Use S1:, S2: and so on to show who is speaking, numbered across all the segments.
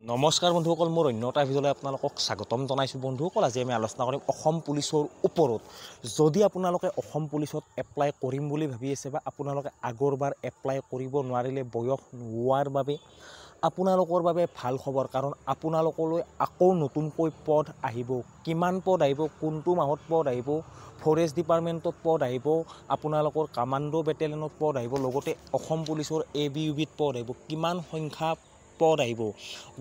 S1: নমস্কাৰ বন্ধুসকল, মোৰ অন্য এটা ভিডিঅ'লৈ আপোনালোকক স্বাগতম জনাইছোঁ। বন্ধুসকল, আজি আমি আলোচনা কৰিম অসম পুলিচৰ ওপৰত। যদি আপোনালোকে অসম পুলিচত এপ্লাই কৰিম বুলি ভাবি আছে বা আপোনালোকে আগৰবাৰ এপ্লাই কৰিব নোৱাৰিলে বয়স নোহোৱাৰ বাবে আপোনালোকৰ বাবে ভাল খবৰ, কাৰণ আপোনালোকলৈ আকৌ নতুনকৈ পদ আহিব। কিমান পদ আহিব, কোনটো মাহত পদ আহিব, ফৰেষ্ট ডিপাৰ্টমেণ্টত পদ আহিব, আপোনালোকৰ কামাণ্ডো বেটেলিয়নত পদ আহিব, লগতে অসম পুলিচৰ ABUBত পদ আহিব, কিমান সংখ্যা পদ আহিব,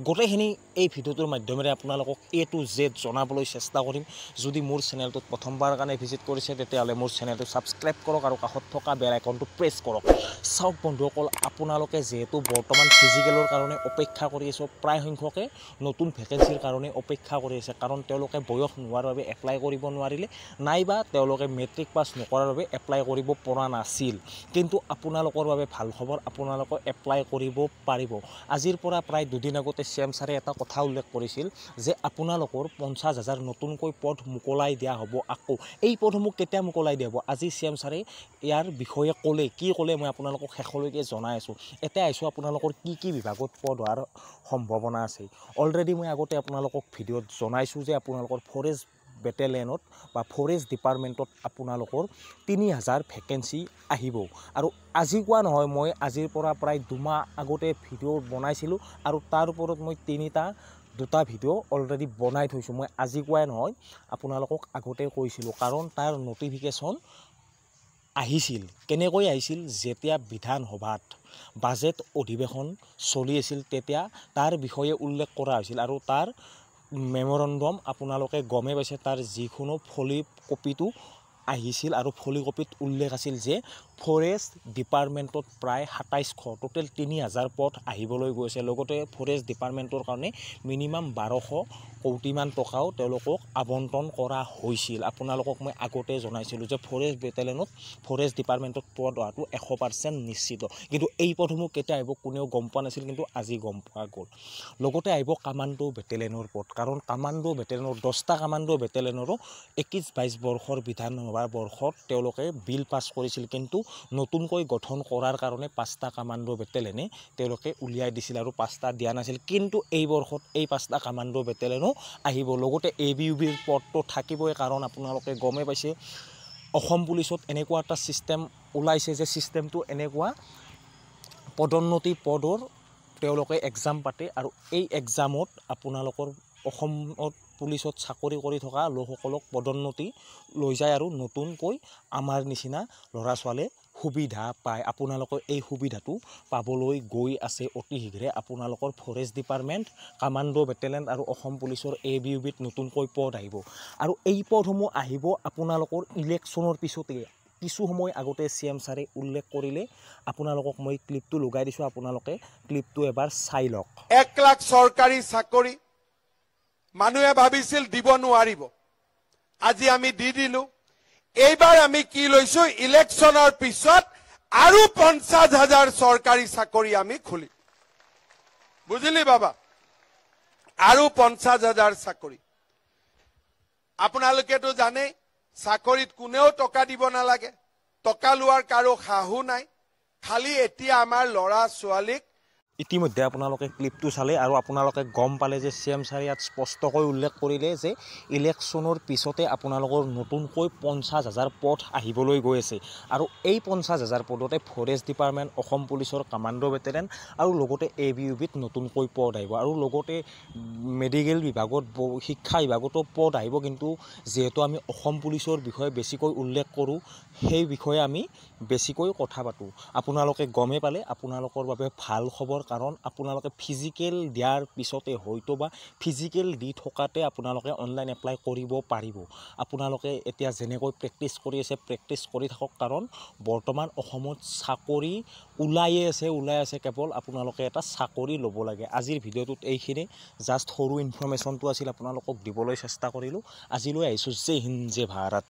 S1: গোটেইখিনি এই ভিডিঅ'টোৰ মাধ্যমেৰে আপোনালোকক A to Z জনাবলৈ চেষ্টা কৰিম। যদি মোৰ চেনেলটোত প্ৰথমবাৰৰ কাৰণে ভিজিট কৰিছে তেতিয়াহ'লে মোৰ চেনেলটো ছাবস্ক্ৰাইব কৰক আৰু কাষত থকা বেল আইকনটো প্ৰেছ কৰক। চাওক বন্ধুসকল, আপোনালোকে যিহেতু বৰ্তমান ফিজিকেলৰ কাৰণে অপেক্ষা কৰি আছে, প্ৰায় সংখ্যকে নতুন ভেকেঞ্চিৰ কাৰণে অপেক্ষা কৰি আছে, কাৰণ তেওঁলোকে বয়স নোহোৱাৰ বাবে এপ্লাই কৰিব নোৱাৰিলে, নাইবা তেওঁলোকে মেট্ৰিক পাছ নকৰাৰ বাবে এপ্লাই কৰিব পৰা নাছিল। কিন্তু আপোনালোকৰ বাবে ভাল খবৰ, আপোনালোকে এপ্লাই কৰিব পাৰিব। আজিৰ পৰা প্ৰায় দুদিন আগতে CM ছাৰে এটা কথা উল্লেখ কৰিছিল যে আপোনালোকৰ 50,000 নতুনকৈ পদ মোকলাই দিয়া হ'ব। আকৌ এই পদসমূহ কেতিয়া মোকলাই দিয়া হ'ব, আজি CM ছাৰে ইয়াৰ বিষয়ে ক'লে। কি ক'লে মই আপোনালোকক শেষলৈকে জনাই আছোঁ। এতিয়া আহিছোঁ আপোনালোকৰ কি বিভাগত পদ হোৱাৰ সম্ভাৱনা আছে। অলৰেডি মই আগতে আপোনালোকক ভিডিঅ'ত জনাইছোঁ যে আপোনালোকৰ ফৰেষ্ট বেটেলিয়নত বা ফৰেষ্ট ডিপাৰ্টমেণ্টত আপোনালোকৰ 3,000 ভেকেঞ্চি আহিব। আৰু আজি কোৱা নহয়, মই আজিৰ পৰা প্ৰায় 2 মাহ আগতে ভিডিঅ' বনাইছিলোঁ আৰু তাৰ ওপৰত মই দুটা ভিডিঅ' অলৰেডি বনাই থৈছোঁ। মই আজি কোৱাই নহয়, আপোনালোকক আগতে কৈছিলোঁ, কাৰণ তাৰ নটিফিকেশ্যন আহিছিল। কেনেকৈ আহিছিল, যেতিয়া বিধানসভাত বাজেট অধিৱেশন চলি আছিল তেতিয়া তাৰ বিষয়ে উল্লেখ কৰা হৈছিল, আৰু তাৰ মেমৰেণ্ডম আপোনালোকে গমেই পাইছে, তাৰ যিকোনো ফলি কপিটো আহিছিল আৰু ফলি কপিত উল্লেখ আছিল যে ফৰেষ্ট ডিপাৰ্টমেণ্টত প্ৰায় 2700 টোটেল 3,000 পদ আহিবলৈ গৈছে। লগতে ফৰেষ্ট ডিপাৰ্টমেণ্টৰ কাৰণে মিনিমাম 1200 কোটিমান টকাও তেওঁলোকক আবণ্টন কৰা হৈছিল। আপোনালোকক মই আগতে জনাইছিলোঁ যে ফৰেষ্ট বেটেলিয়নত ফৰেষ্ট ডিপাৰ্টমেণ্টত পদ হোৱাটো 100% নিশ্চিত। কিন্তু এই পদসমূহ কেতিয়া আহিব কোনেও গম পোৱা নাছিল, কিন্তু আজি গম পোৱা গ'ল। লগতে আহিব কামাণ্ডো বেটেলিয়নৰ পদ, কাৰণ কামাণ্ডো বেটেলিয়নৰ 10টা কামাণ্ডো বেটেলিয়নৰো 21-22 বৰ্ষৰ বিধানসভা বৰ্ষত তেওঁলোকে বিল পাছ কৰিছিল, কিন্তু নতুনকৈ গঠন কৰাৰ কাৰণে 5টা কামাণ্ডো বেটেলিয়নে তেওঁলোকে উলিয়াই দিছিল আৰু 5টা দিয়া নাছিল। কিন্তু এই বৰ্ষত এই 5টা কামাণ্ডো বেটেলিয়নো আহিব। লগতে ABUBৰ পদটো থাকিবই, কাৰণ আপোনালোকে গমেই পাইছে অসম পুলিচত এনেকুৱা এটা ছিষ্টেম ওলাইছে যে ছিষ্টেমটো এনেকুৱা পদোন্নতি পদৰ তেওঁলোকে এক্সাম পাতে, আৰু এই এক্সামত আপোনালোকৰ অসমত পুলিচত চাকৰি কৰি থকা লোকসকলক পদোন্নতি লৈ যায় আৰু নতুনকৈ আমাৰ নিচিনা ল'ৰা ছোৱালীয়ে সুবিধা পায়। আপোনালোকে এই সুবিধাটো পাবলৈ গৈ আছে অতি শীঘ্ৰে। আপোনালোকৰ ফৰেষ্ট ডিপাৰ্টমেণ্ট, কামাণ্ডো বেটেলিয়ন আৰু অসম পুলিচৰ ABUBত নতুনকৈ পদ আহিব, আৰু এই পদসমূহ আহিব আপোনালোকৰ ইলেকশ্যনৰ পিছতে। কিছু সময় আগতে CM ছাৰে উল্লেখ কৰিলে, আপোনালোকক মই ক্লিপটো লগাই দিছোঁ, আপোনালোকে ক্লিপটো এবাৰ চাই লওক।
S2: 1 লাখ চৰকাৰী চাকৰি মানুহে ভাবিছিল দিব নোৱাৰিব, আজি আমি দি দিলোঁ। এইবাৰ আমি কি লৈছোঁ, ইলেকশ্যনৰ পিছত আৰু 50,000 চৰকাৰী চাকৰি আমি খুলিম। বুজিলি বাবা, আৰু 50,000 চাকৰি। আপোনালোকেতো জানেই চাকৰিত কোনেও টকা দিব নালাগে, টকা লোৱাৰ কাৰো সাহু নাই। খালি এতিয়া আমাৰ ল'ৰা ছোৱালীক
S1: ইতিমধ্যে আপোনালোকে ক্লিপটো চালে আৰু আপোনালোকে গম পালে যে CM ছাৰে ইয়াত স্পষ্টকৈ উল্লেখ কৰিলে যে ইলেকশ্যনৰ পিছতে আপোনালোকৰ নতুনকৈ 50,000 পদ আহিবলৈ গৈ আছে, আৰু এই 50,000 পদতে ফৰেষ্ট ডিপাৰ্টমেণ্ট, অসম পুলিচৰ কামাণ্ডো বেটেলিয়ন আৰু লগতে ABUBত নতুনকৈ পদ আহিব, আৰু লগতে মেডিকেল বিভাগত, শিক্ষা বিভাগতো পদ আহিব। কিন্তু যিহেতু আমি অসম পুলিচৰ বিষয়ে বেছিকৈ উল্লেখ কৰোঁ, সেই বিষয়ে আমি বেছিকৈ কথা পাতোঁ। আপোনালোকে গমেই পালে, আপোনালোকৰ বাবে ভাল খবৰ, কাৰণ আপোনালোকে ফিজিকেল দিয়াৰ পিছতে হয়তো বা ফিজিকেল দি থকাতে আপোনালোকে অনলাইন এপ্লাই কৰিব পাৰিব। আপোনালোকে এতিয়া যেনেকৈ প্ৰেক্টিছ কৰি আছে, প্ৰেক্টিছ কৰি থাকক, কাৰণ বৰ্তমান অসমত চাকৰি ওলাই আছে কেৱল আপোনালোকে এটা চাকৰি ল'ব লাগে। আজিৰ ভিডিঅ'টোত এইখিনি জাষ্ট সৰু ইনফৰ্মেশ্যনটো আছিল, আপোনালোকক দিবলৈ চেষ্টা কৰিলোঁ। আজিলৈ আহিছোঁ। জয় হিন্দ, জয় ভাৰত।